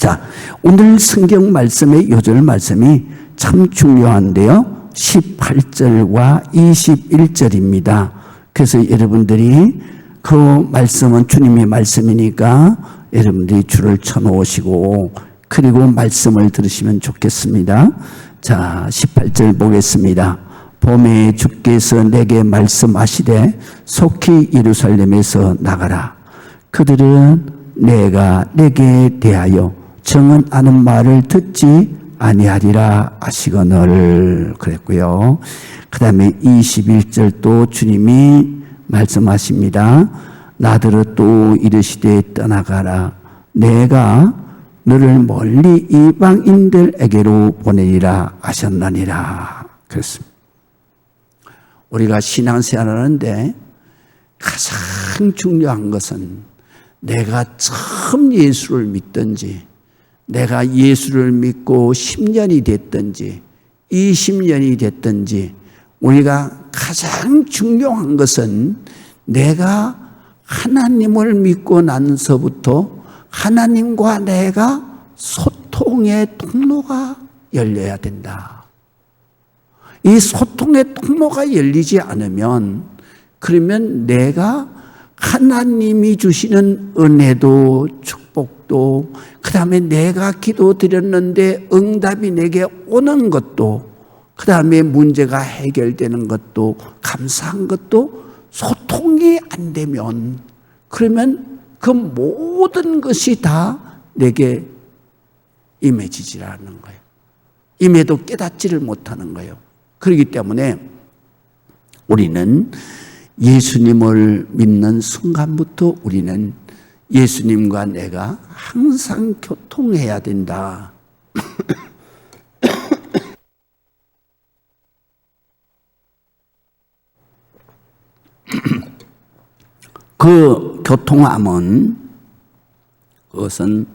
자, 오늘 성경 말씀의 요절 말씀이 참 중요한데요. 18절과 21절입니다. 그래서 여러분들이 그 말씀은 주님의 말씀이니까 여러분들이 줄을 쳐놓으시고 그리고 말씀을 들으시면 좋겠습니다. 자, 18절 보겠습니다. 봄에 주께서 내게 말씀하시되 속히 예루살렘에서 나가라. 그들은 내가 내게 대하여 정언하는 말을 듣지 아니하리라 하시거늘 그랬고요. 그 다음에 21절 또 주님이 말씀하십니다. 나더러 또 이르시되 떠나가라. 내가 너를 멀리 이방인들에게로 보내리라 하셨나니라. 그렇습니다. 우리가 신앙생활을 하는데 가장 중요한 것은 내가 처음 예수를 믿든지 내가 예수를 믿고 10년이 됐든지 20년이 됐든지 우리가 가장 중요한 것은 내가 하나님을 믿고 나서부터 하나님과 내가 소통의 통로가 열려야 된다. 이 소통의 통로가 열리지 않으면 그러면 내가 하나님이 주시는 은혜도 축복도 그 다음에 내가 기도드렸는데 응답이 내게 오는 것도 그 다음에 문제가 해결되는 것도 감사한 것도 소통이 안 되면 그러면 그 모든 것이 다 내게 임해지질 않는 거예요. 임해도 깨닫지를 못하는 거예요. 그렇기 때문에 우리는 예수님을 믿는 순간부터 우리는 예수님과 내가 항상 교통해야 된다. 그 교통함은 그것은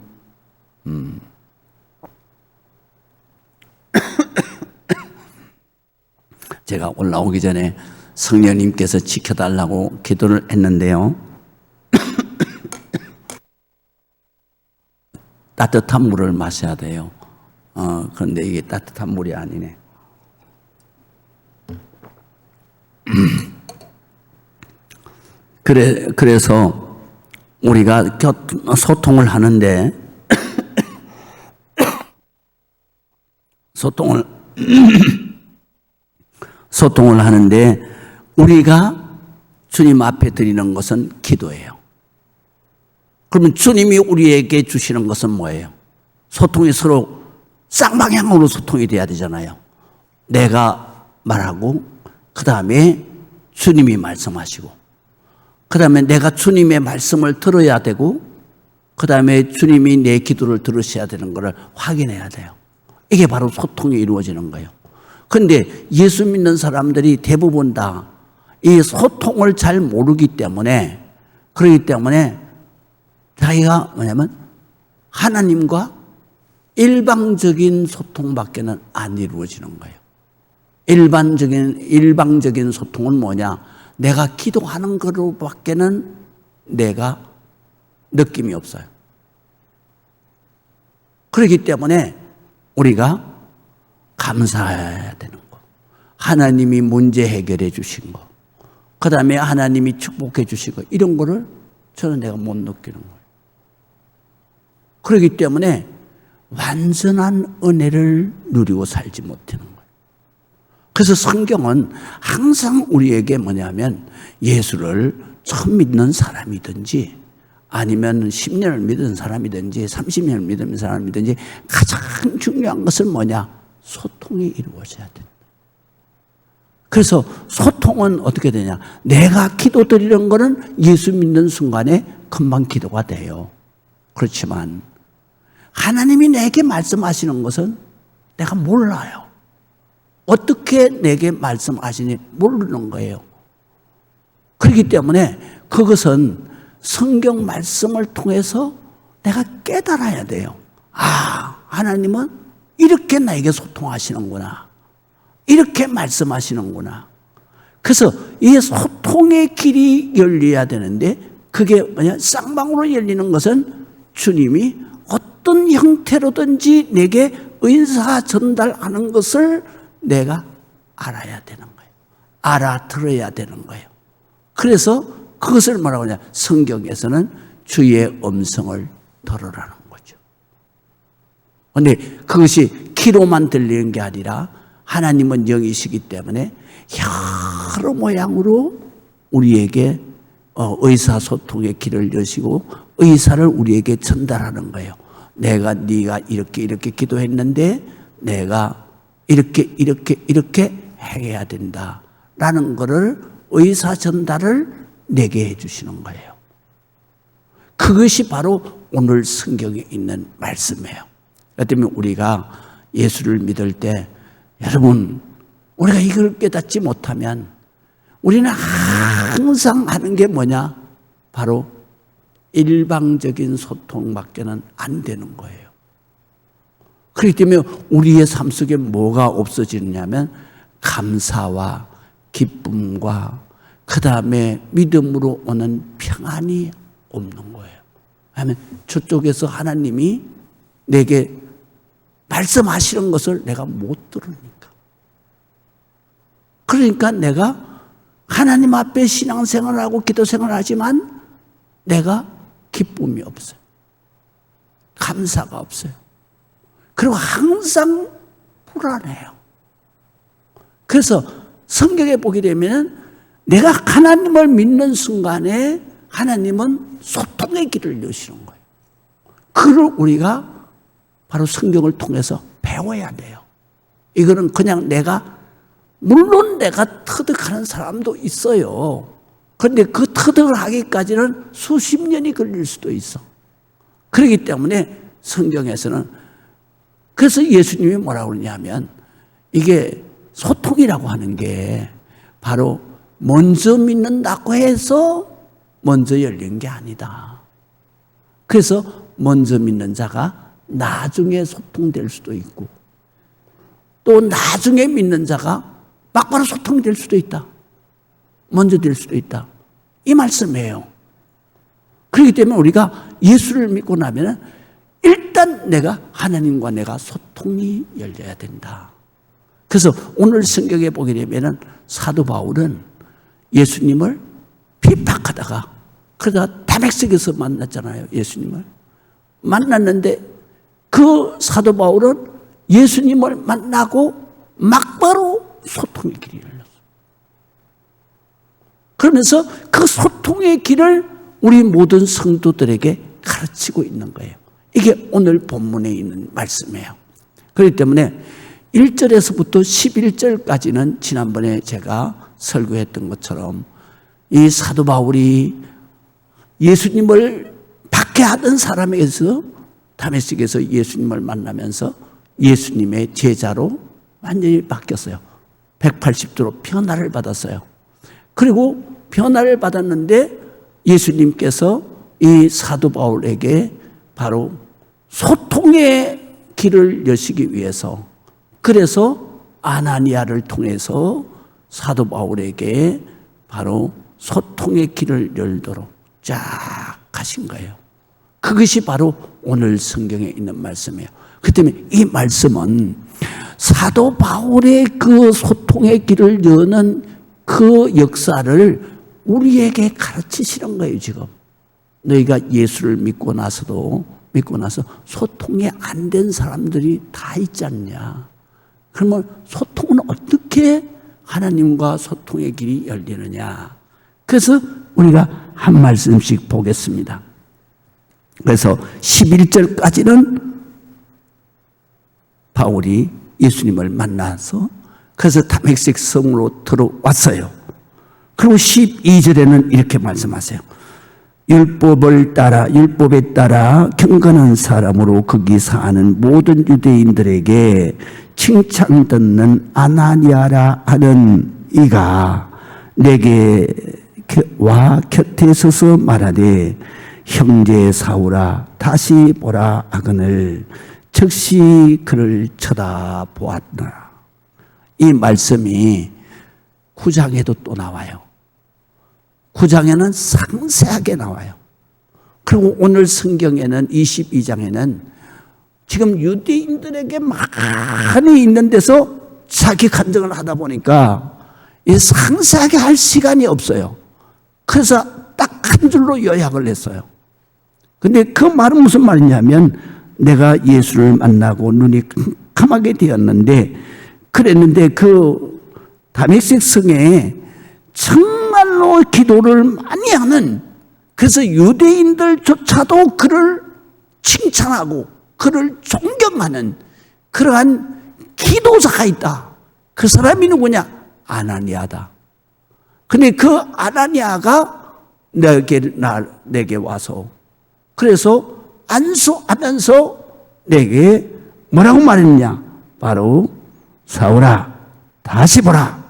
제가 올라오기 전에 성령님께서 지켜달라고 기도를 했는데요. 따뜻한 물을 마셔야 돼요. 그런데 이게 따뜻한 물이 아니네. 그래서 우리가 소통을 하는데 소통을 하는데 우리가 주님 앞에 드리는 것은 기도예요. 그러면 주님이 우리에게 주시는 것은 뭐예요? 소통이 서로 쌍방향으로 소통이 돼야 되잖아요. 내가 말하고 그 다음에 주님이 말씀하시고 그 다음에 내가 주님의 말씀을 들어야 되고 그 다음에 주님이 내 기도를 들으셔야 되는 것을 확인해야 돼요. 이게 바로 소통이 이루어지는 거예요. 그런데 예수 믿는 사람들이 대부분 다 이 소통을 잘 모르기 때문에 그렇기 때문에 자기가 뭐냐면 하나님과 일방적인 소통밖에는 안 이루어지는 거예요. 일방적인 소통은 뭐냐? 내가 기도하는 거로밖에는 내가 느낌이 없어요. 그렇기 때문에 우리가 감사해야 되는 거. 하나님이 문제 해결해 주신 거. 그 다음에 하나님이 축복해 주신 거. 이런 거를 저는 내가 못 느끼는 거예요. 그렇기 때문에 완전한 은혜를 누리고 살지 못하는 거예요. 그래서 성경은 항상 우리에게 뭐냐면 예수를 처음 믿는 사람이든지 아니면 10년을 믿은 사람이든지 30년을 믿은 사람이든지 가장 중요한 것은 뭐냐? 소통이 이루어져야 된다. 그래서 소통은 어떻게 되냐? 내가 기도드리는 거는 예수 믿는 순간에 금방 기도가 돼요. 그렇지만 하나님이 내게 말씀하시는 것은 내가 몰라요. 어떻게 내게 말씀하시니 모르는 거예요. 그렇기 때문에 그것은 성경 말씀을 통해서 내가 깨달아야 돼요. 아, 하나님은 이렇게 나에게 소통하시는구나. 이렇게 말씀하시는구나. 그래서 이 소통의 길이 열려야 되는데 그게 뭐냐? 쌍방으로 열리는 것은 주님이 어떤 형태로든지 내게 의사 전달하는 것을 내가 알아야 되는 거예요. 알아들어야 되는 거예요. 그래서 그것을 뭐라고 하냐? 성경에서는 주의 음성을 들으라는 거죠. 그런데 그것이 귀로만 들리는 게 아니라 하나님은 영이시기 때문에 여러 모양으로 우리에게 의사소통의 길을 여시고 의사를 우리에게 전달하는 거예요. 네가 이렇게 기도했는데 내가 이렇게 해야 된다라는 것을 의사 전달을 내게 해주시는 거예요. 그것이 바로 오늘 성경에 있는 말씀이에요. 그렇기 때문에 우리가 예수를 믿을 때 여러분 우리가 이걸 깨닫지 못하면 우리는 항상 하는 게 뭐냐? 바로 일방적인 소통밖에는 안 되는 거예요. 그렇기 때문에 우리의 삶 속에 뭐가 없어지느냐면 감사와 기쁨과 그 다음에 믿음으로 오는 평안이 없는 거예요. 왜냐하면 저쪽에서 하나님이 내게 말씀하시는 것을 내가 못 들으니까. 그러니까 내가 하나님 앞에 신앙생활을 하고 기도생활을 하지만 내가 기쁨이 없어요. 감사가 없어요. 그리고 항상 불안해요. 그래서 성경에 보게 되면 내가 하나님을 믿는 순간에 하나님은 소통의 길을 여시는 거예요. 그걸 우리가 바로 성경을 통해서 배워야 돼요. 이거는 그냥 물론 내가 터득하는 사람도 있어요. 그런데 그 터득을 하기까지는 수십 년이 걸릴 수도 있어. 그렇기 때문에 성경에서는 그래서 예수님이 뭐라고 그러냐면 이게 소통이라고 하는 게 바로 먼저 믿는다고 해서 먼저 열린 게 아니다. 그래서 먼저 믿는 자가 나중에 소통될 수도 있고 또 나중에 믿는 자가 막바로 소통될 수도 있다. 먼저 될 수도 있다. 이 말씀이에요. 그렇기 때문에 우리가 예수를 믿고 나면 일단 내가 하나님과 내가 소통이 열려야 된다. 그래서 오늘 성경에 보게 되면 사도 바울은 예수님을 핍박하다가 그러다 다메섹에서 만났잖아요. 예수님을 만났는데 그 사도 바울은 예수님을 만나고 막바로 소통의 길이 열렸어요. 그러면서 그 소통의 길을 우리 모든 성도들에게 가르치고 있는 거예요. 이게 오늘 본문에 있는 말씀이에요. 그렇기 때문에 1절에서부터 11절까지는 지난번에 제가 설교했던 것처럼 이 사도 바울이 예수님을 박해하던 사람에게서 다메섹에서 예수님을 만나면서 예수님의 제자로 완전히 바뀌었어요. 180도로 변화를 받았어요. 그리고 변화를 받았는데 예수님께서 이 사도 바울에게 바로 소통의 길을 여시기 위해서 그래서 아나니아를 통해서 사도 바울에게 바로 소통의 길을 열도록 쫙 하신 거예요. 그것이 바로 오늘 성경에 있는 말씀이에요. 그 때문에 이 말씀은 사도 바울의 그 소통의 길을 여는 그 역사를 우리에게 가르치시는 거예요. 지금 너희가 예수를 믿고 나서 소통이 안 된 사람들이 다 있지 않냐. 그러면 소통은 어떻게 하나님과 소통의 길이 열리느냐. 그래서 우리가 한 말씀씩 보겠습니다. 그래서 11절까지는 바울이 예수님을 만나서 그래서 다메섹 성으로 들어왔어요. 그리고 12절에는 이렇게 말씀하세요. 율법에 따라 경건한 사람으로 거기 사는 모든 유대인들에게 칭찬 듣는 아나니아라 하는 이가 내게 와 곁에 서서 말하되 형제 사울아 다시 보라 하거늘 즉시 그를 쳐다보았더라. 이 말씀이 9장에도 또 나와요. 9장에는 상세하게 나와요. 그리고 오늘 성경에는 22장에는 지금 유대인들에게 많이 있는 데서 자기 간증을 하다 보니까 상세하게 할 시간이 없어요. 그래서 딱 한 줄로 요약을 했어요. 근데 그 말은 무슨 말이냐면, 내가 예수를 만나고 눈이 캄캄하게 되었는데, 그랬는데 그 다메섹 성에 정말로 기도를 많이 하는, 그래서 유대인들조차도 그를 칭찬하고 그를 존경하는 그러한 기도자가 있다. 그 사람이 누구냐? 아나니아다. 근데 그 아나니아가 내게 와서, 그래서 안수하면서 내게 뭐라고 말했냐? 바로 사울아, 다시 보라.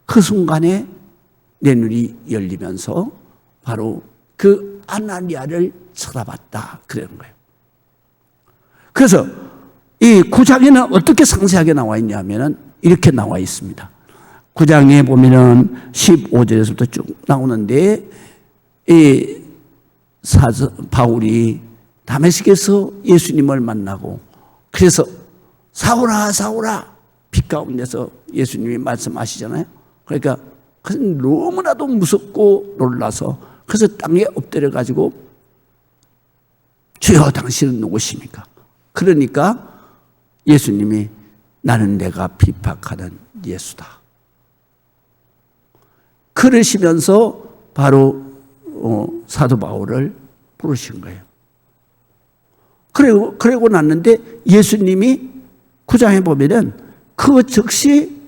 그 순간에 내 눈이 열리면서 바로 그 아나니아를 쳐다봤다. 그러는 거예요. 그래서 이 9장에는 어떻게 상세하게 나와 있냐면은 이렇게 나와 있습니다. 9장에 보면은 15절에서부터 쭉 나오는데, 이 바울이 다메섹에서 예수님을 만나고, 그래서 사울아 사울아 빛 가운데서 예수님이 말씀하시잖아요. 그러니까 너무나도 무섭고 놀라서, 그래서 땅에 엎드려 가지고 주여 당신은 누구십니까? 그러니까 예수님이 나는 내가 핍박하는 예수다. 그러시면서 바로 사도 바울을 부르신 거예요. 그러고 났는데 예수님이 9장에 보면은 그 즉시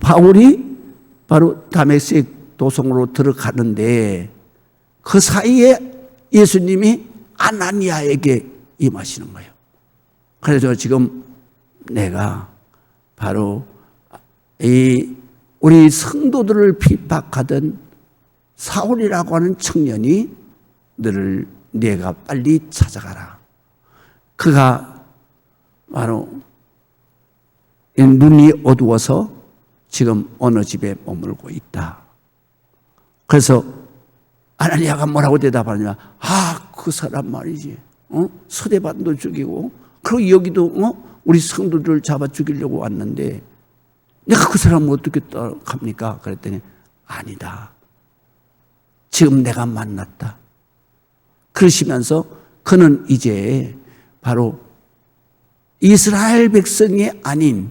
바울이 바로 다메섹 도성으로 들어가는데, 그 사이에 예수님이 아나니아에게 임하시는 거예요. 그래서 지금 내가 바로 우리 성도들을 핍박하던 사울이라고 하는 청년이 너를 내가 빨리 찾아가라. 그가 바로 눈이 어두워서 지금 어느 집에 머물고 있다. 그래서 아나니아가 뭐라고 대답하느냐? 그 사람 말이지. 스데반도 죽이고, 그리고 여기도 우리 성도들을 잡아 죽이려고 왔는데 내가 그 사람을 어떻게 따라갑니까? 그랬더니 아니다. 지금 내가 만났다. 그러시면서 그는 이제 바로 이스라엘 백성이 아닌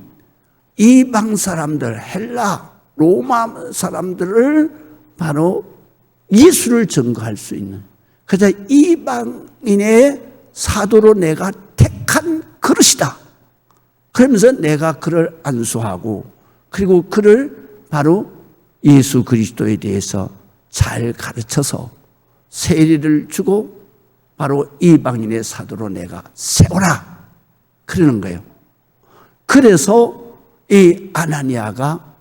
이방 사람들, 헬라, 로마 사람들을 바로 예수를 증거할 수 있는, 그래서 이방인의 사도로 내가 택한 그릇이다. 그러면서 내가 그를 안수하고, 그리고 그를 바로 예수 그리스도에 대해서 잘 가르쳐서 세례를 주고 바로 이방인의 사도로 내가 세워라. 그러는 거예요. 그래서 이 아나니아가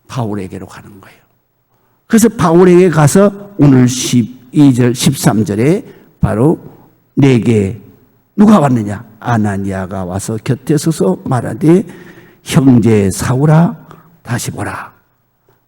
바울에게로 가는 거예요. 그래서 바울에게 가서 오늘 12절, 13절에 바로 내게 누가 왔느냐? 아나니아가 와서 곁에 서서 말하되 형제 사울아 다시 보라.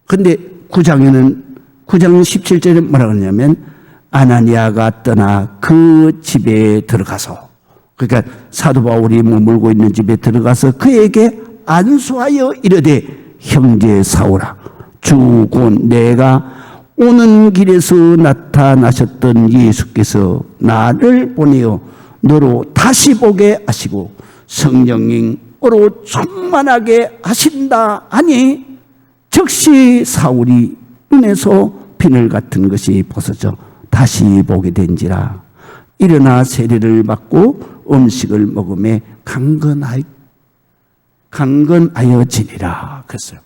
근데 9장 17절에 뭐라 그러냐면 아나니아가 떠나 그 집에 들어가서, 그러니까 사도 바울이 머물고 있는 집에 들어가서 그에게 안수하여 이르되 형제 사울아 주 곧 내가 오는 길에서 나타나셨던 예수께서 나를 보내어 너로 다시 보게 하시고 성령으로 충만하게 하신다 하니, 즉시 사울이 눈에서 비늘 같은 것이 벗어져 다시 보게 된지라. 일어나 세례를 받고 음식을 먹음에 강건하여지니라. 그랬어요.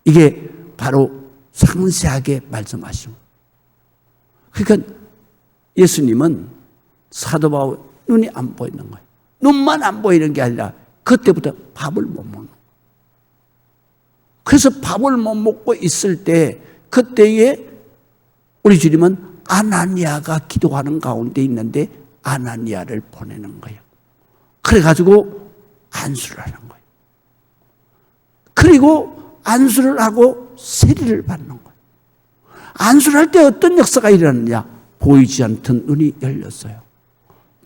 이게 바로 상세하게 말씀하시고, 그러니까 예수님은 사도 바울 눈이 안 보이는 거예요. 눈만 안 보이는 게 아니라 그때부터 밥을 못 먹는 거예요. 그래서 밥을 못 먹고 있을 때, 그때에 우리 주님은 아나니아가 기도하는 가운데 있는데 아나니아를 보내는 거예요. 그래가지고 안수를 하는 거예요. 그리고 안수를 하고 세례를 받는 거예요. 안수를 할 때 어떤 역사가 일어났느냐? 보이지 않던 눈이 열렸어요.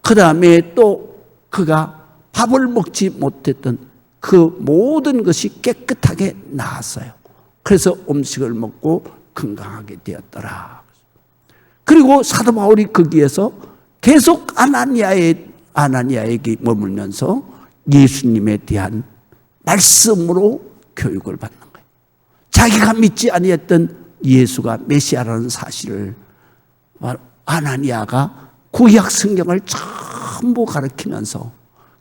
그 다음에 또 그가 밥을 먹지 못했던 그 모든 것이 깨끗하게 나았어요. 그래서 음식을 먹고 건강하게 되었더라. 그리고 사도 바울이 거기에서 계속 아나니아에게 머물면서 예수님에 대한 말씀으로 교육을 받는 거예요. 자기가 믿지 아니했던 예수가 메시아라는 사실을 아나니아가 구약 성경을 전부 가르치면서,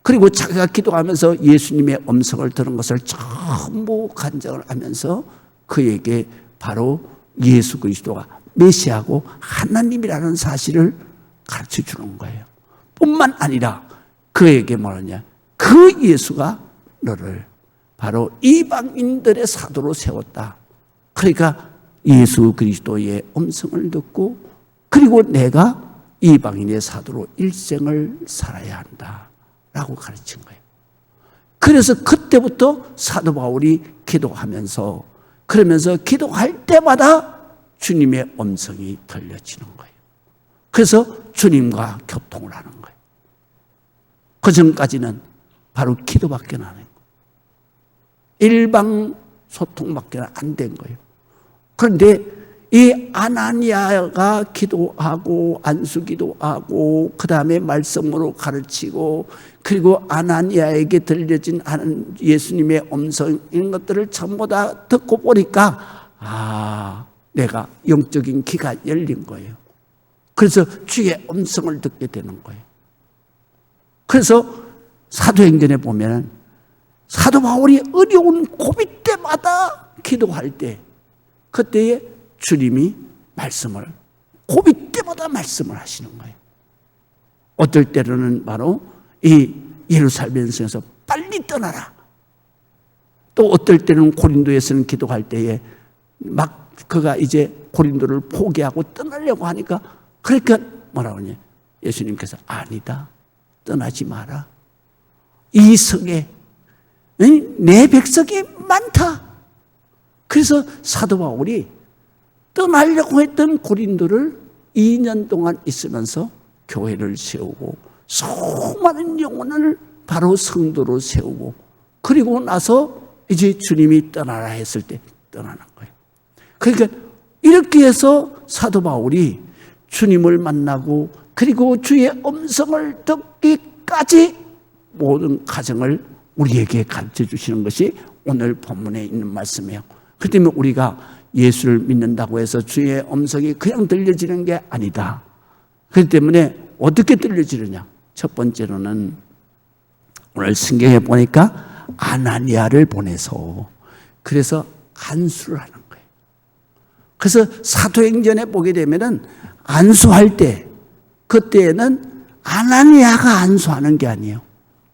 그리고 자기가 기도하면서 예수님의 음성을 들은 것을 전부 간증을 하면서 그에게 바로 예수 그리스도가 메시아고 하나님이라는 사실을 가르쳐 주는 거예요. 뿐만 아니라 그에게 뭐라냐, 그 예수가 너를 바로 이방인들의 사도로 세웠다. 그러니까 예수 그리스도의 음성을 듣고, 그리고 내가 이방인의 사도로 일생을 살아야 한다 라고 가르친 거예요. 그래서 그때부터 사도 바울이 기도하면서, 그러면서 기도할 때마다 주님의 음성이 들려지는 거예요. 그래서 주님과 교통을 하는 거예요. 그 전까지는 바로 기도밖에 안 해요. 일방 소통밖에 안 된 거예요. 그런데 이 아나니아가 기도하고 안수기도하고 그 다음에 말씀으로 가르치고, 그리고 아나니아에게 들려진 예수님의 음성, 이런 것들을 전부 다 듣고 보니까 내가 영적인 귀가 열린 거예요. 그래서 주의 음성을 듣게 되는 거예요. 그래서 사도행전에 보면 사도 바울이 어려운 고비 때마다 기도할 때, 그때에 주님이 말씀을, 고비 때마다 말씀을 하시는 거예요. 어떨 때로는 바로 이 예루살렘에서 빨리 떠나라. 또 어떨 때는 고린도에서는 기도할 때에 막 그가 이제 고린도를 포기하고 떠나려고 하니까, 그러니까 뭐라고 하냐, 예수님께서 아니다, 떠나지 마라. 이 성에 내 백성이 많다. 그래서 사도 바울이 떠나려고 했던 고린도를 2년 동안 있으면서 교회를 세우고 수많은 영혼을 바로 성도로 세우고, 그리고 나서 이제 주님이 떠나라 했을 때 떠나는 거예요. 그러니까 이렇게 해서 사도 바울이 주님을 만나고, 그리고 주의 음성을 듣기까지 모든 과정을 우리에게 가르쳐 주시는 것이 오늘 본문에 있는 말씀이에요. 그렇기 때문에 우리가 예수를 믿는다고 해서 주의 음성이 그냥 들려지는 게 아니다. 그렇기 때문에 어떻게 들려지느냐? 첫 번째로는 오늘 성경에 보니까 아나니아를 보내서, 그래서 안수를 하는 거예요. 그래서 사도행전에 보게 되면은 안수할 때, 그때에는 아나니아가 안수하는 게 아니에요.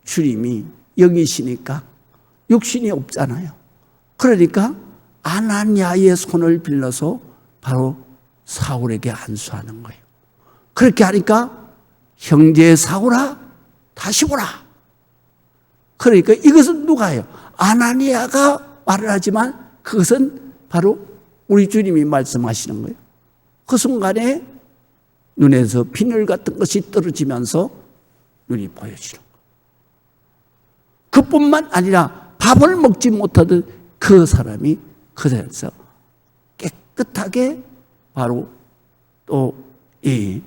주님이 여기시니까 육신이 없잖아요. 그러니까 아나니아의 손을 빌려서 바로 사울에게 안수하는 거예요. 그렇게 하니까 형제 사울아 다시 오라. 그러니까 이것은 누가 해요? 아나니아가 말을 하지만 그것은 바로 우리 주님이 말씀하시는 거예요. 그 순간에 눈에서 비늘 같은 것이 떨어지면서 눈이 보여지는 거예요. 그뿐만 아니라 밥을 먹지 못하던 그 사람이 그 자리에서 깨끗하게 바로 또 이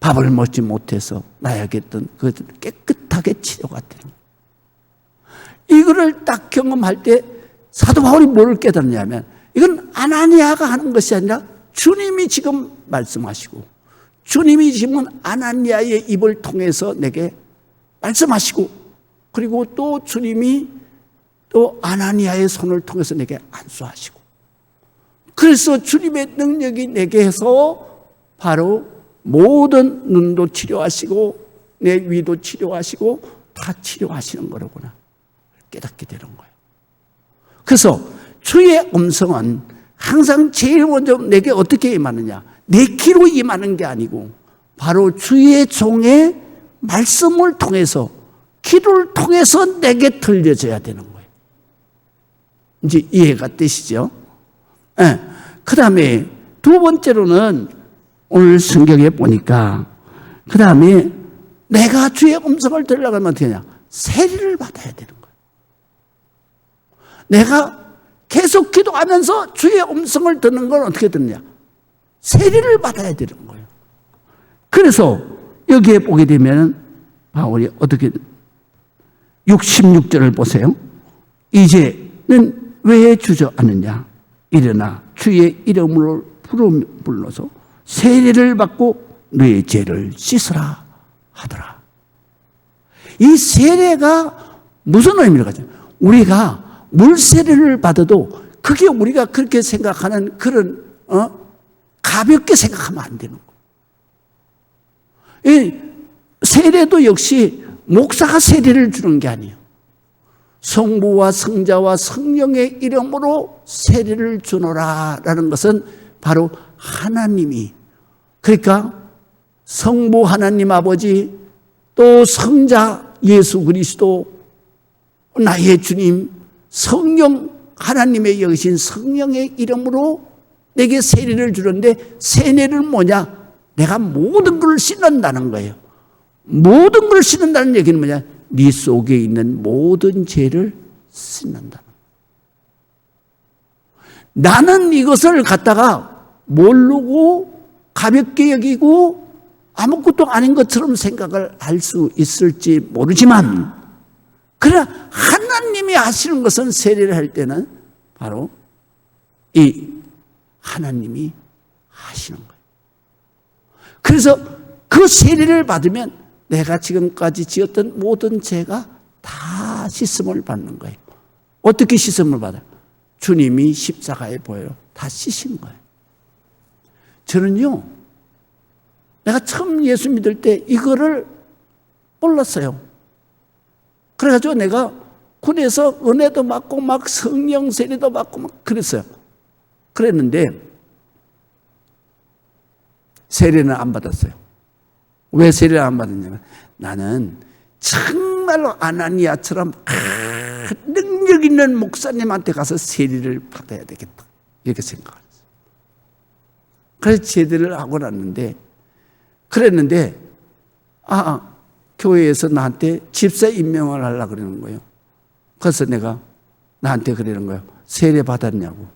밥을 먹지 못해서 나약했던 그것을 깨끗하게 치료가 되는 거예요. 이거를 딱 경험할 때 사도 바울이 뭘 깨달았냐면, 이건 아나니아가 하는 것이 아니라 주님이 지금 말씀하시고, 주님이 지금 아나니아의 입을 통해서 내게 말씀하시고, 그리고 또 주님이 또 아나니아의 손을 통해서 내게 안수하시고, 그래서 주님의 능력이 내게 해서 바로 모든 눈도 치료하시고 내 위도 치료하시고 다 치료하시는 거로구나 깨닫게 되는 거예요. 그래서 주의 음성은 항상 제일 먼저 내게 어떻게 임하느냐, 내 귀로 임하는 게 아니고 바로 주의 종의 말씀을 통해서, 기도를 통해서 내게 들려져야 되는 거예요. 이제 이해가 되시죠? 네. 그 다음에 두 번째로는 오늘 성경에 보니까 그 다음에 내가 주의 음성을 들으려고 하면 어떻게 하냐? 세례를 받아야 되는 거예요. 내가 계속 기도하면서 주의 음성을 듣는 건 어떻게 듣느냐? 세례를 받아야 되는 거예요. 그래서 여기에 보게 되면 바울이 어떻게 66절을 보세요. 이제는 왜 주저하느냐? 일어나 주의 이름으로 불러서 세례를 받고 너의 죄를 씻으라 하더라. 이 세례가 무슨 의미를 가져요? 우리가 물세례를 받아도 그게 우리가 그렇게 생각하는 그런 가볍게 생각하면 안 되는 거예요. 이 세례도 역시 목사가 세례를 주는 게 아니에요. 성부와 성자와 성령의 이름으로 세례를 주노라라는 것은 바로 하나님이, 그러니까 성부 하나님 아버지, 또 성자 예수 그리스도, 나의 주님, 성령 하나님의 여기신 성령의 이름으로 내게 세례를 주는데, 세례는 뭐냐? 내가 모든 걸 씻는다는 거예요. 모든 걸 씻는다는 얘기는 뭐냐? 네 속에 있는 모든 죄를 씻는다. 나는 이것을 갖다가 모르고 가볍게 여기고 아무것도 아닌 것처럼 생각을 할 수 있을지 모르지만, 그러나 하나님이 하시는 것은, 세례를 할 때는 바로 이 하나님이 하시는 거예요. 그래서 그 세례를 받으면 내가 지금까지 지었던 모든 죄가 다 씻음을 받는 거예요. 어떻게 씻음을 받아요? 주님이 십자가에 보여요. 다 씻은 거예요. 저는요, 내가 처음 예수 믿을 때 이거를 몰랐어요. 그래가지고 내가 군에서 은혜도 받고 막 성령 세례도 받고 막 그랬어요. 그랬는데 세례는 안 받았어요. 왜 세례를 안 받았냐면, 나는 정말로 아나니아처럼 능력 있는 목사님한테 가서 세례를 받아야 되겠다, 이렇게 생각을 했어요. 그래서 제대를 하고 났는데, 그랬는데 교회에서 나한테 집사 임명을 하려고 그러는 거예요. 그래서 내가 나한테 그러는 거예요. 세례 받았냐고.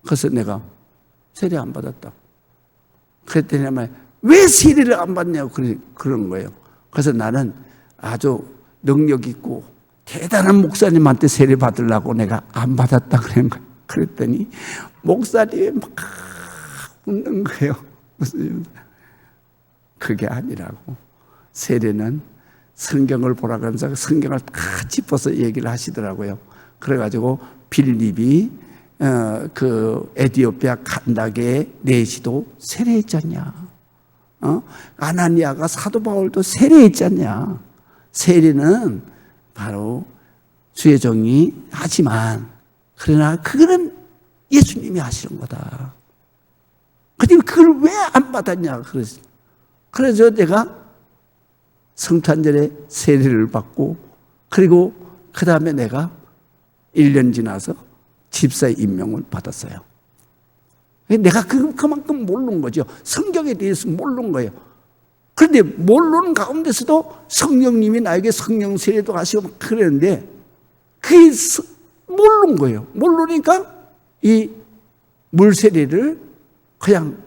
그래서 내가 세례 안 받았다. 그랬더니 왜 세례를 안 받냐고 그런 거예요. 그래서 나는 아주 능력 있고 대단한 목사님한테 세례 받으려고 내가 안 받았다 그런 거예요. 그랬더니 목사님이 막 웃는 거예요. 무슨 그게 아니라고. 세례는 성경을 보라 그러면서 성경을 다 짚어서 얘기를 하시더라고요. 그래가지고 빌립이 그 에디오피아 칸다게 내시도 세례했잖냐. 아나니아가 사도 바울도 세례했잖냐. 세례는 바로 주의 종이 하지만, 그러나 그거는 예수님이 하시는 거다. 근데 그걸 왜 안 받았냐. 그래서 내가 성탄절에 세례를 받고, 그리고 그 다음에 내가 1년 지나서 집사 임명을 받았어요. 내가 그만큼 모르는 거죠. 성경에 대해서 모르는 거예요. 그런데 모르는 가운데서도 성령님이 나에게 성령 세례도 하시고 그랬는데, 그게 모르는 거예요. 모르니까 이 물세례를 그냥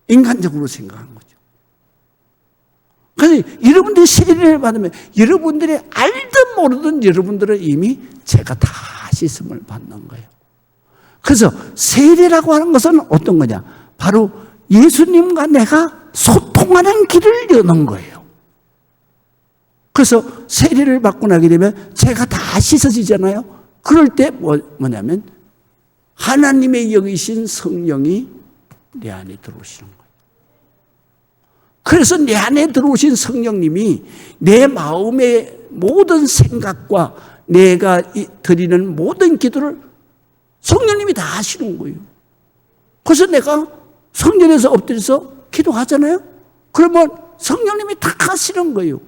인간적으로 생각한 거죠. 그래서 여러분들이 세례를 받으면 여러분들이 알든 모르든 여러분들은 이미 죄가 다 씻음을 받는 거예요. 그래서 세례라고 하는 것은 어떤 거냐? 바로 예수님과 내가 소통하는 길을 여는 거예요. 그래서 세례를 받고 나게 되면 죄가 다 씻어지잖아요. 그럴 때 뭐냐면 하나님의 여기신 성령이 내 안에 들어오시는 거예요. 그래서 내 안에 들어오신 성령님이 내 마음의 모든 생각과 내가 드리는 모든 기도를 성령님이 다 하시는 거예요. 그래서 내가 성전에서 엎드려서 기도하잖아요. 그러면 성령님이 다 하시는 거예요.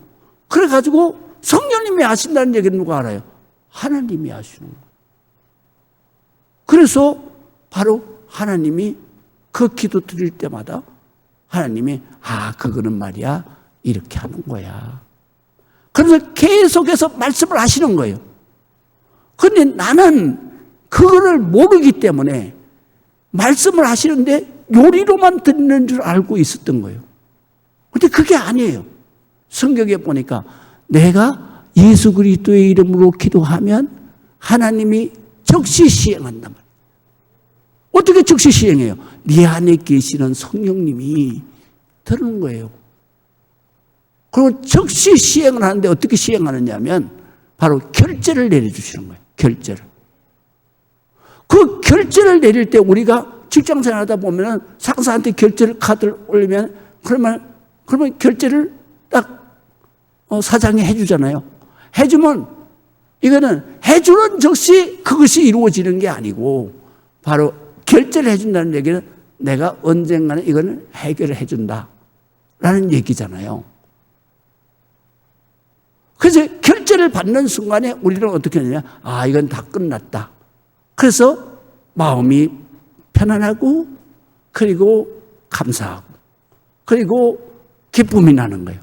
그래가지고 성령님이 하신다는 얘기는 누가 알아요? 하나님이 하시는 거예요. 그래서 바로 하나님이 그 기도 드릴 때마다 하나님이 그거는 말이야 이렇게 하는 거야. 그래서 계속해서 말씀을 하시는 거예요. 그런데 나는 그거를 모르기 때문에 말씀을 하시는데 요리로만 듣는 줄 알고 있었던 거예요. 그런데 그게 아니에요. 성경에 보니까 내가 예수 그리스도의 이름으로 기도하면 하나님이 즉시 시행한단 말이에요. 어떻게 즉시 시행해요? 네 안에 계시는 성령님이 들은 거예요. 그리고 즉시 시행을 하는데 어떻게 시행하느냐 하면 바로 결제를 내려주시는 거예요. 결제를. 그 결제를 내릴 때 우리가 직장생활 하다 보면 상사한테 결제를 카드를 올리면 그러면 결제를 딱 사장이 해주잖아요. 해주면 이거는 해주는 즉시 그것이 이루어지는 게 아니고 바로 결제를 해준다는 얘기는 내가 언젠가는 이거는 해결을 해준다라는 얘기잖아요. 그래서 결제를 받는 순간에 우리는 어떻게 하느냐? 아, 이건 다 끝났다. 그래서 마음이 편안하고 그리고 감사하고 그리고 기쁨이 나는 거예요.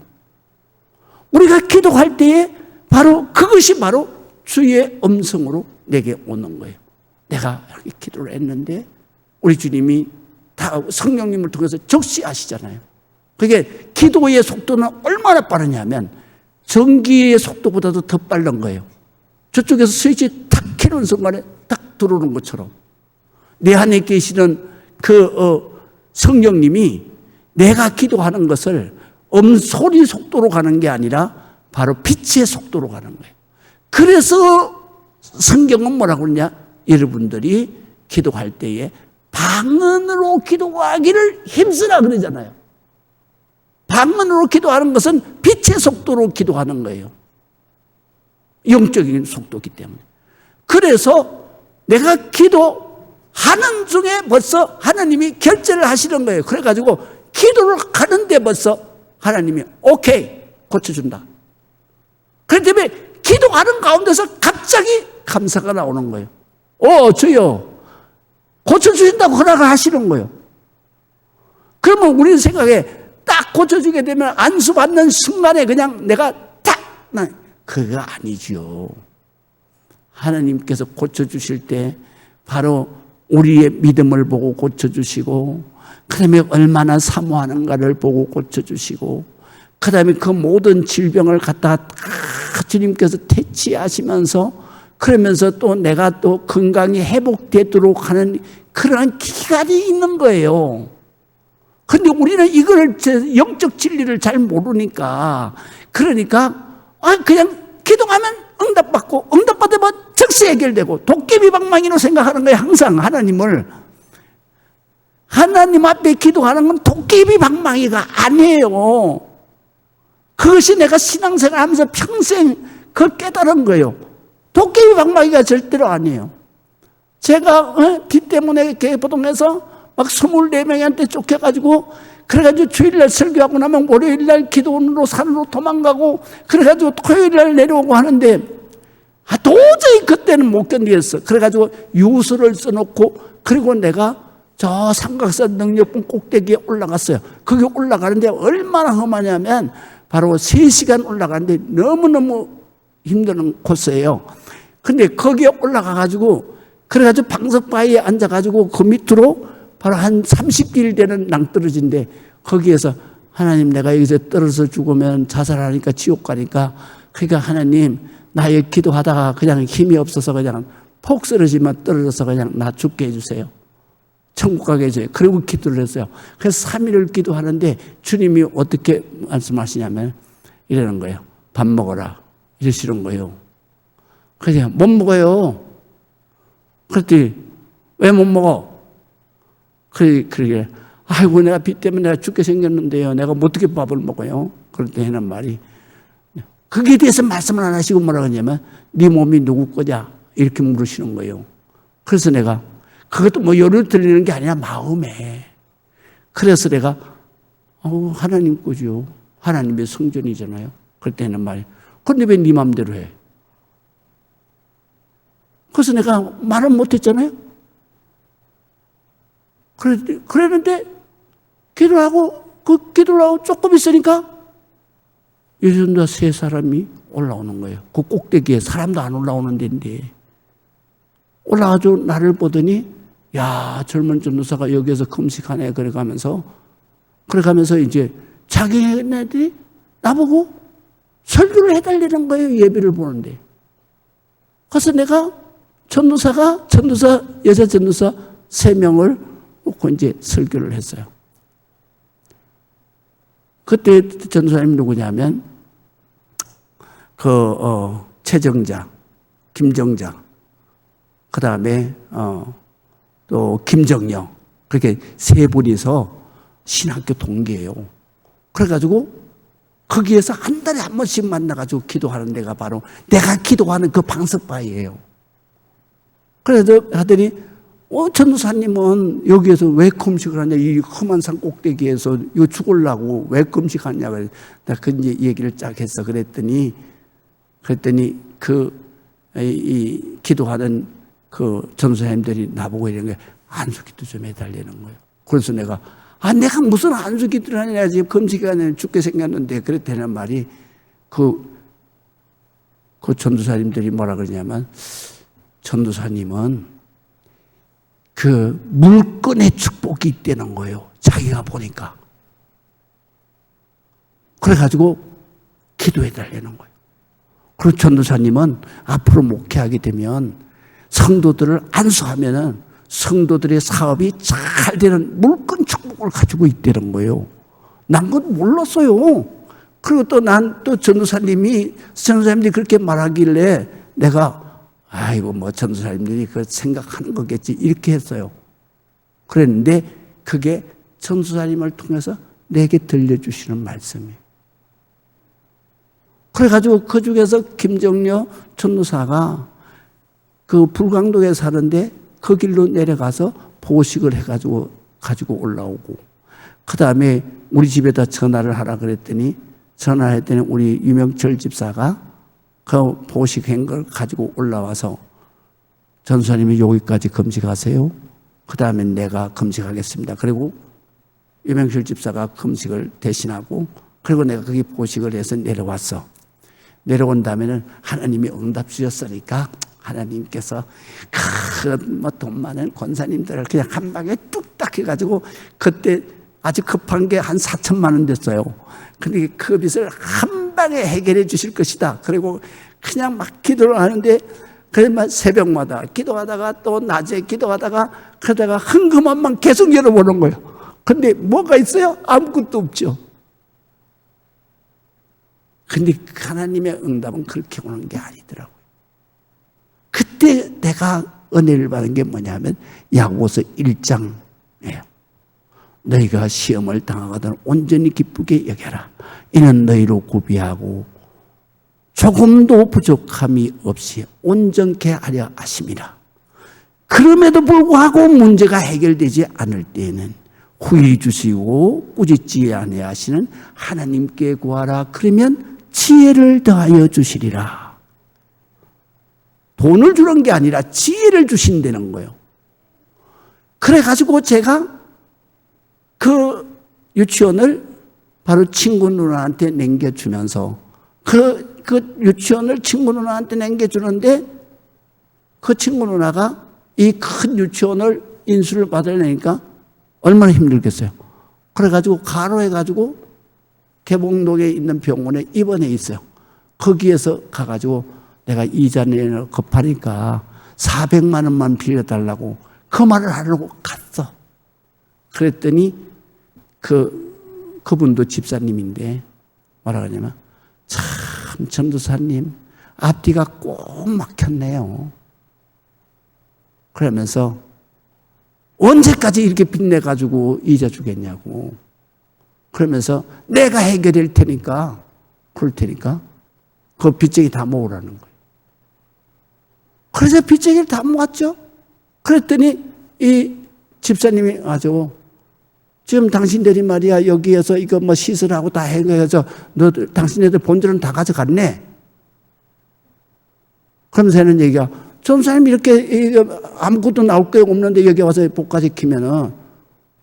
우리가 기도할 때에 바로 그것이 바로 주의 음성으로 내게 오는 거예요. 내가 이렇게 기도를 했는데 우리 주님이 다 성령님을 통해서 적시하시잖아요. 그게 기도의 속도는 얼마나 빠르냐면 전기의 속도보다도 더 빠른 거예요. 저쪽에서 스위치 탁 켜는 순간에 딱 들어오는 것처럼 내 안에 계시는 성령님이 내가 기도하는 것을 소리 속도로 가는 게 아니라 바로 빛의 속도로 가는 거예요. 그래서 성경은 뭐라고 그러냐? 여러분들이 기도할 때에 방언으로 기도하기를 힘쓰라 그러잖아요. 방언으로 기도하는 것은 빛의 속도로 기도하는 거예요. 영적인 속도이기 때문에. 그래서 내가 기도하는 중에 벌써 하나님이 결제를 하시는 거예요. 그래가지고 기도를 하는데 벌써 하나님이 오케이 고쳐준다. 그렇기 때문에 기도하는 가운데서 갑자기 감사가 나오는 거예요. 주여 고쳐주신다고 허락을 하시는 거예요. 그러면 우리는 생각에 딱 고쳐주게 되면 안수받는 순간에 그냥 내가 그거 아니죠. 하나님께서 고쳐주실 때 바로 우리의 믿음을 보고 고쳐주시고 그 다음에 얼마나 사모하는가를 보고 고쳐주시고 그 다음에 그 모든 질병을 갖다가 주님께서 퇴치하시면서 그러면서 또 내가 또 건강이 회복되도록 하는 그러한 기간이 있는 거예요. 그런데 우리는 이걸 영적 진리를 잘 모르니까 그러니까 그냥 기도하면 응답받고 응답받으면 즉시 해결되고 도깨비 방망이로 생각하는 거예요. 항상 하나님을. 하나님 앞에 기도하는 건 도깨비 방망이가 아니에요. 그것이 내가 신앙생활 하면서 평생 그걸 깨달은 거예요. 도깨비 방망이가 절대로 아니에요. 제가 빚 때문에 개포동에서 막 24명한테 쫓겨가지고 그래가지고 주일날 설교하고 나면 월요일날 기도원으로 산으로 도망가고 그래가지고 토요일날 내려오고 하는데 도저히 그때는 못 견디겠어. 그래가지고 유서를 써놓고 그리고 내가 저 삼각산 능력봉 꼭대기에 올라갔어요. 거기 올라가는데 얼마나 험하냐면 바로 3시간 올라가는데 너무너무 힘든 코스예요. 근데 거기에 올라가가지고 그래가지고 방석바위에 앉아가지고 그 밑으로 바로 한 30길 되는 낭떠러지인데 거기에서 하나님 내가 여기서 떨어져 죽으면 자살하니까 지옥 가니까 그러니까 하나님 나 여기 기도하다가 그냥 힘이 없어서 그냥 폭 쓰러지면 떨어져서 그냥 나 죽게 해주세요. 천국 가게 해줘요. 그리고 기도를 했어요. 그래서 3일을 기도하는데 주님이 어떻게 말씀하시냐면 이러는 거예요. 밥 먹어라. 이러시는 거예요. 그래서 못 먹어요. 그랬더니 왜 못 먹어? 그러게 아이고 내가 빚 때문에 내가 죽게 생겼는데요. 내가 어떻게 밥을 먹어요? 그럴 때 하는 말이 거기에 대해서 말씀을 안 하시고 뭐라고 하냐면 네 몸이 누구 거냐 이렇게 물으시는 거예요. 그래서 내가 그것도 뭐 요리를 들리는 게 아니라 마음에 그래서 내가 하나님 거죠. 하나님의 성전이잖아요. 그럴 때 하는 말이 그런데 왜 네 마음대로 해? 그래서 내가 말을 못했잖아요. 그랬는데 기도를 하고 조금 있으니까 여전도 세 사람이 올라오는 거예요. 그 꼭대기에 사람도 안 올라오는 데인데 올라가서 나를 보더니 야, 젊은 전도사가 여기에서 금식하네 그래가면서 이제 자기네들이 나보고 설교를 해달라는 거예요. 예배를 보는데. 그래서 내가 여자 전도사 3명을 놓고 이제 설교를 했어요. 그때 전도사님 누구냐면 최정자, 김정자, 그 다음에 또 김정영, 그렇게 3분이서 신학교 동기예요. 그래가지고 거기에서 한 달에 한 번씩 만나가지고 기도하는 데가 바로 내가 기도하는 그 방석바위예요. 그래서 하더니 전도사님은 여기에서 왜 금식을 하냐, 이 험한 산 꼭대기에서 이거 죽으려고 왜 금식하냐. 그래서 내가 그 이제 얘기를 쫙 했어. 그랬더니 이 기도하는 그 전도사님들이 나보고 이런 거예요. 안수기도 좀 해달라는 거예요. 그래서 내가 내가 무슨 안수기도를 하냐, 지금 금식이 아니라 죽게 생겼는데 그랬다는 말이 그 전도사님들이 뭐라 그러냐면 전도사님은 그 물건의 축복이 있다는 거예요. 자기가 보니까. 그래가지고 기도해달라는 거예요. 그리고 전도사님은 앞으로 목회하게 되면 성도들을 안수하면은 성도들의 사업이 잘 되는 물건 축복을 가지고 있다는 거예요. 난 그건 몰랐어요. 그리고 또 전도사님들이 그렇게 말하길래 내가 아이고 뭐 전도사님들이 그 생각하는 거겠지 이렇게 했어요. 그랬는데 그게 전도사님을 통해서 내게 들려주시는 말씀이에요. 그래가지고 그 중에서 김정려 전도사가 그 불광동에 사는데 그 길로 내려가서 보식을 해가지고 가지고 올라오고, 그 다음에 우리 집에다 전화를 하라 그랬더니 전화를 했더니 우리 유명철 집사가 그 보식한 걸 가지고 올라와서 전도사님이 여기까지 금식하세요. 그 다음에 내가 금식하겠습니다. 그리고 유명철 집사가 금식을 대신하고, 그리고 내가 거기 보식을 해서 내려왔어. 내려온 다음에는 하나님이 응답 주셨으니까 하나님께서 돈 많은 권사님들을 그냥 한 방에 뚝딱 해가지고, 그때 아주 급한 게 한 4천만 원 됐어요. 근데 그 빚을 한 방에 해결해 주실 것이다. 그리고 그냥 막 기도를 하는데, 그러면 새벽마다 기도하다가 또 낮에 기도하다가 그러다가 헌금함만 계속 열어보는 거예요. 근데 뭐가 있어요? 아무것도 없죠. 근데 하나님의 응답은 그렇게 오는 게 아니더라고요. 그때 내가 은혜를 받은 게 뭐냐면 야고보서 1장이에요. 너희가 시험을 당하거든 온전히 기쁘게 여겨라. 이는 너희로 구비하고 조금도 부족함이 없이 온전케 하려 하심이라. 그럼에도 불구하고 문제가 해결되지 않을 때에는 후히 주시고 꾸짖지 아니하시는 하나님께 구하라. 그러면 지혜를 더하여 주시리라. 돈을 주는 게 아니라 지혜를 주신다는 거예요. 그래가지고 제가 그 유치원을 바로 친구 누나한테 남겨주면서 그 유치원을 친구 누나한테 남겨주는데, 그 친구 누나가 이 큰 유치원을 인수를 받으려니까 얼마나 힘들겠어요. 그래가지고 가로해가지고 개봉동에 있는 병원에 입원해 있어요. 거기에서 가가지고 내가 이자 내는 급하니까 400만 원만 빌려달라고 그 말을 하려고 갔어. 그랬더니 그분도 집사님인데 뭐라 그러냐면, 참 전도사님 앞뒤가 꼭 막혔네요. 그러면서 언제까지 이렇게 빚내가지고 이자 주겠냐고. 그러면서 내가 해결할 테니까, 그럴 테니까 그 빚쟁이 다 모으라는 거예요. 그래서 빚쟁이를 다 모았죠. 그랬더니 이 집사님이 아주 지금 당신들이 말이야 여기에서 이거 뭐 시설하고 다 해서 당신네들 본들은 다 가져갔네. 그러면서 하는 얘기가, 전사님이 이렇게 아무것도 나올 게 없는데 여기 와서 복까지 키면은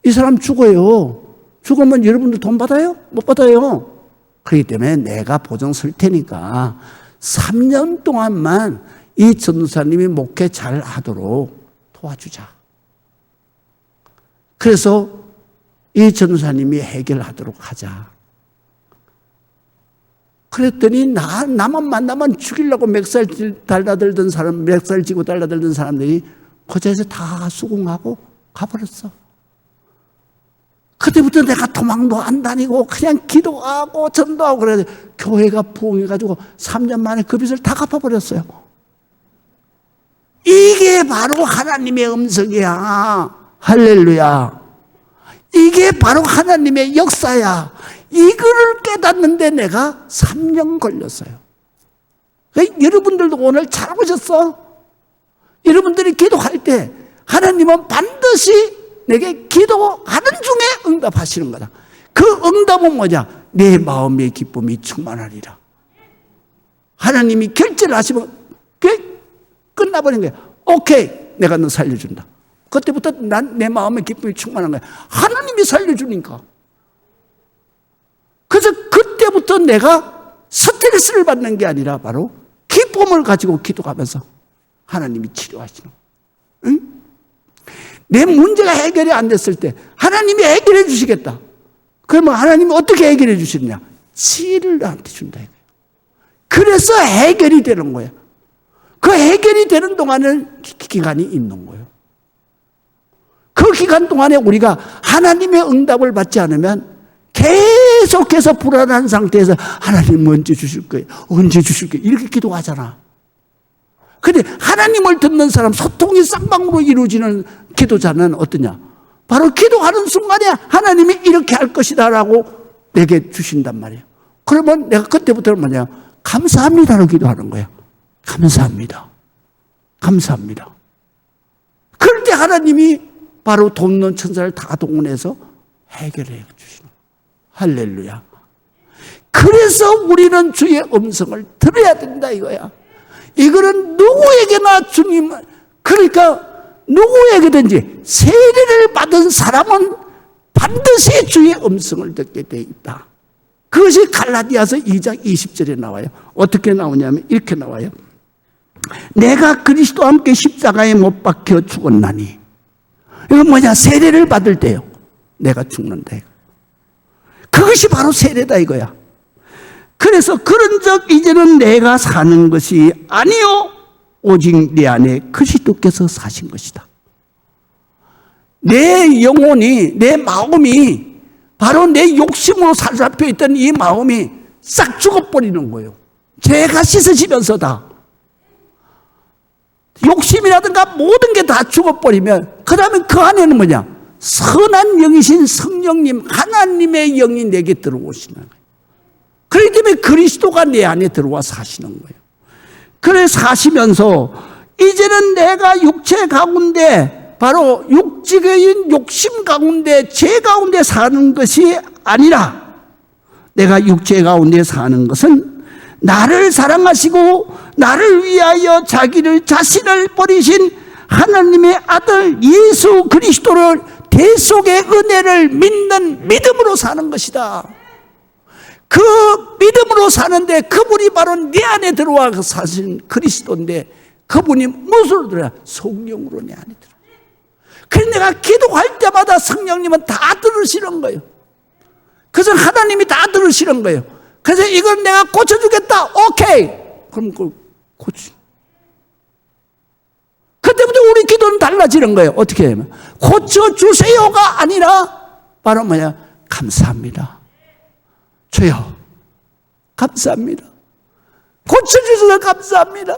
이 사람 죽어요. 죽으면 여러분들 돈 받아요? 못 받아요. 그렇기 때문에 내가 보증 설 테니까 3년 동안만 이 전도사님이 목회 잘 하도록 도와주자. 그래서 이 전도사님이 해결하도록 하자. 그랬더니 나만 만나면 죽이려고 멱살 달라들던 사람, 멱살 쥐고 달라들던 사람들이 그 자리에서 다 수긍하고 가버렸어. 그때부터 내가 도망도 안 다니고 그냥 기도하고 전도하고 그래서 교회가 부흥해가지고 3년 만에 그 빚을 다 갚아버렸어요. 이게 바로 하나님의 음성이야. 할렐루야. 이게 바로 하나님의 역사야. 이거를 깨닫는데 내가 3년 걸렸어요. 여러분들도 오늘 잘 오셨어. 여러분들이 기도할 때 하나님은 반드시 내게 기도하는 중에 응답하시는 거다. 그 응답은 뭐냐? 내 마음의 기쁨이 충만하리라. 하나님이 결제를 하시면 끝나버린 거야. 오케이, 내가 너 살려준다. 그때부터 난 내 마음의 기쁨이 충만한 거야. 하나님이 살려주니까. 그래서 그때부터 내가 스트레스를 받는 게 아니라 바로 기쁨을 가지고 기도하면서 하나님이 치료하시는 거야. 응? 내 문제가 해결이 안 됐을 때 하나님이 해결해 주시겠다. 그러면 하나님이 어떻게 해결해 주시느냐? 지혜를 나한테 준다. 그래서 해결이 되는 거야. 그 해결이 되는 동안은 기간이 있는 거예요. 그 기간 동안에 우리가 하나님의 응답을 받지 않으면 계속해서 불안한 상태에서 하나님 언제 주실 거예요? 언제 주실 거예요? 이렇게 기도하잖아. 근데 하나님을 듣는 사람, 소통이 쌍방으로 이루어지는 기도자는 어떠냐? 바로 기도하는 순간에 하나님이 이렇게 할 것이다 라고 내게 주신단 말이에요. 그러면 내가 그때부터는 뭐냐? 감사합니다로 기도하는 거야. 감사합니다. 감사합니다. 그럴 때 하나님이 바로 돕는 천사를 다 동원해서 해결해 주시는 거예요. 할렐루야. 그래서 우리는 주의 음성을 들어야 된다 이거야. 이거는 누구에게나 주님, 그러니까 누구에게든지 세례를 받은 사람은 반드시 주의 음성을 듣게 돼 있다. 그것이 갈라디아서 2장 20절에 나와요. 어떻게 나오냐면 이렇게 나와요. 내가 그리스도와 함께 십자가에 못 박혀 죽었나니. 이건 뭐냐? 세례를 받을 때요. 내가 죽는다. 그것이 바로 세례다 이거야. 그래서 그런즉 이제는 내가 사는 것이 아니요 오직 내 안에 그리스도께서 사신 것이다. 내 영혼이, 내 마음이 바로 내 욕심으로 사로잡혀 있던 이 마음이 싹 죽어버리는 거예요. 죄가 씻어지면서다. 욕심이라든가 모든 게 다 죽어버리면 그 다음에 그 안에는 뭐냐? 선한 영이신 성령님, 하나님의 영이 내게 들어오시는 거예요. 그렇기 때문에 그리스도가 내 안에 들어와 사시는 거예요. 그래 사시면서 이제는 내가 육체 가운데 바로 육적인 욕심 가운데 죄 가운데 사는 것이 아니라 내가 육체 가운데 사는 것은 나를 사랑하시고 나를 위하여 자신을 버리신 하나님의 아들 예수 그리스도를 대속의 은혜를 믿는 믿음으로 사는 것이다. 그 믿음으로 사는데 그분이 바로 내 안에 들어와 사신 그리스도인데 그분이 무엇으로 들어와? 성령으로 내 안에 들어와. 그래서 내가 기도할 때마다 성령님은 다 들으시는 거예요. 그래서 하나님이 다 들으시는 거예요. 그래서 이건 내가 고쳐주겠다. 오케이. 그럼 그걸 고치. 그때부터 우리 기도는 달라지는 거예요. 어떻게 하면 고쳐주세요가 아니라 바로 뭐냐? 감사합니다. 주여 감사합니다. 고쳐주셔서 감사합니다.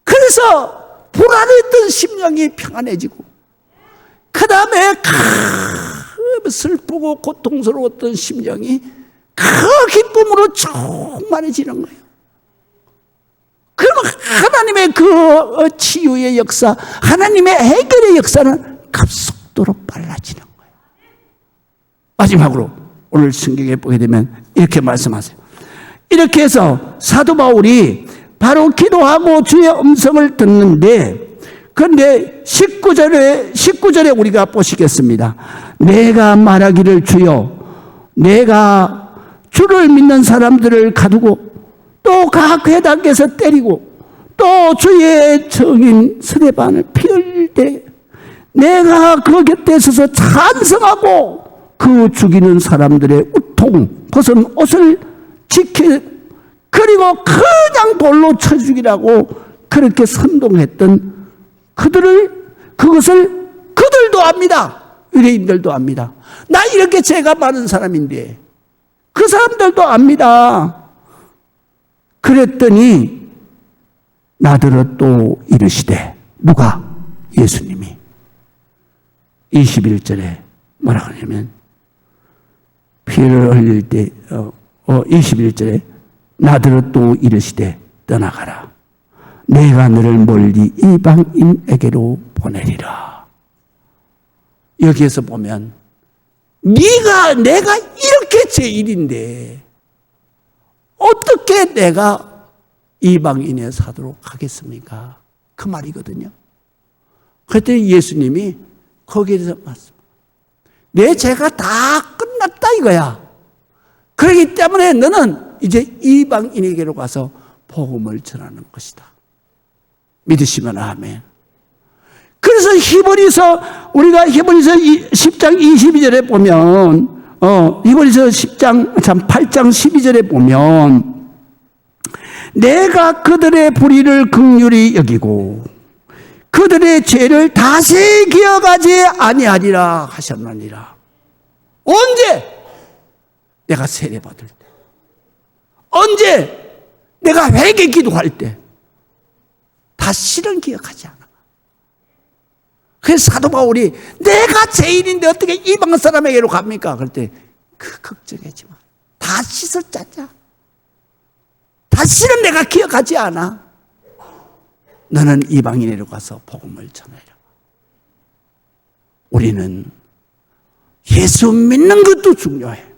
그래서 불안했던 심령이 평안해지고 그 다음에 슬프고 고통스러웠던 심령이 그 기쁨으로 충만해지는 거예요. 그러면 하나님의 그 치유의 역사, 하나님의 해결의 역사는 급속도로 빨라지는 거예요. 마지막으로 오늘 성경에 보게 되면 이렇게 말씀하세요. 이렇게 해서 사도 바울이 바로 기도하고 주의 음성을 듣는데, 그런데 19절에 우리가 보시겠습니다. 내가 말하기를 주여, 내가 주를 믿는 사람들을 가두고 또 각 회당에서 때리고 또 주의 증인 스데반을 피 흘릴 때 내가 그 곁에 서서 찬성하고 그 죽이는 사람들의 우통 벗은 옷을 지켜 그리고 그냥 돌로 쳐 죽이라고 그렇게 선동했던 그것을 그들도 압니다. 유대인들도 압니다. 나 이렇게 죄가 많은 사람인데 그 사람들도 압니다. 그랬더니 나더러 또 이르시되 누가? 예수님이 21절에 뭐라고 하냐면 피를 흘릴 때 21절에 나더러 또 이르시되 떠나가라. 내가 너를 멀리 이방인에게로 보내리라. 여기에서 보면 내가 이렇게 죄인인데 어떻게 내가 이방인에 사도록 하겠습니까? 그 말이거든요. 그랬더니 예수님이 거기에서 말씀. 내 죄가 다 끝났다 이거야. 그렇기 때문에 너는 이제 이방인에게로 가서 복음을 전하는 것이다. 믿으시면 아멘. 그래서 우리가 히브리서 10장 22절에 보면 히브리서 8장 12절에 보면 내가 그들의 불의를 긍휼히 여기고 그들의 죄를 다시 기억하지 아니하리라 하셨느니라. 언제? 내가 세례 받을 때. 언제? 내가 회개 기도할 때. 다시는 기억하지 않아. 그래서 사도 바울이 내가 죄인인데 어떻게 이방 사람에게로 갑니까? 그럴 때 걱정하지 마. 다 씻었잖아. 다시는 내가 기억하지 않아. 너는 이방인에로 가서 복음을 전해라. 우리는 예수 믿는 것도 중요해.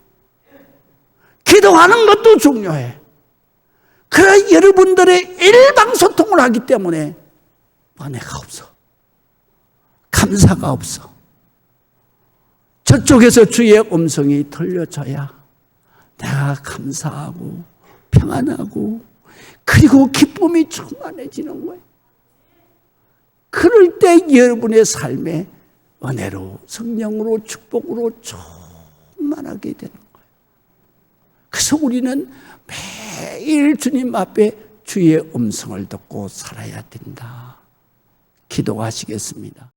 기도하는 것도 중요해. 그래 여러분들의 일방소통을 하기 때문에 은혜가 없어. 감사가 없어. 저쪽에서 주의 음성이 들려줘야 내가 감사하고 평안하고 그리고 기쁨이 충만해지는 거예요. 그럴 때 여러분의 삶에 은혜로 성령으로 축복으로 충만하게 되는 거예요. 그래서 우리는 매일 주님 앞에 주의 음성을 듣고 살아야 된다. 기도하시겠습니다.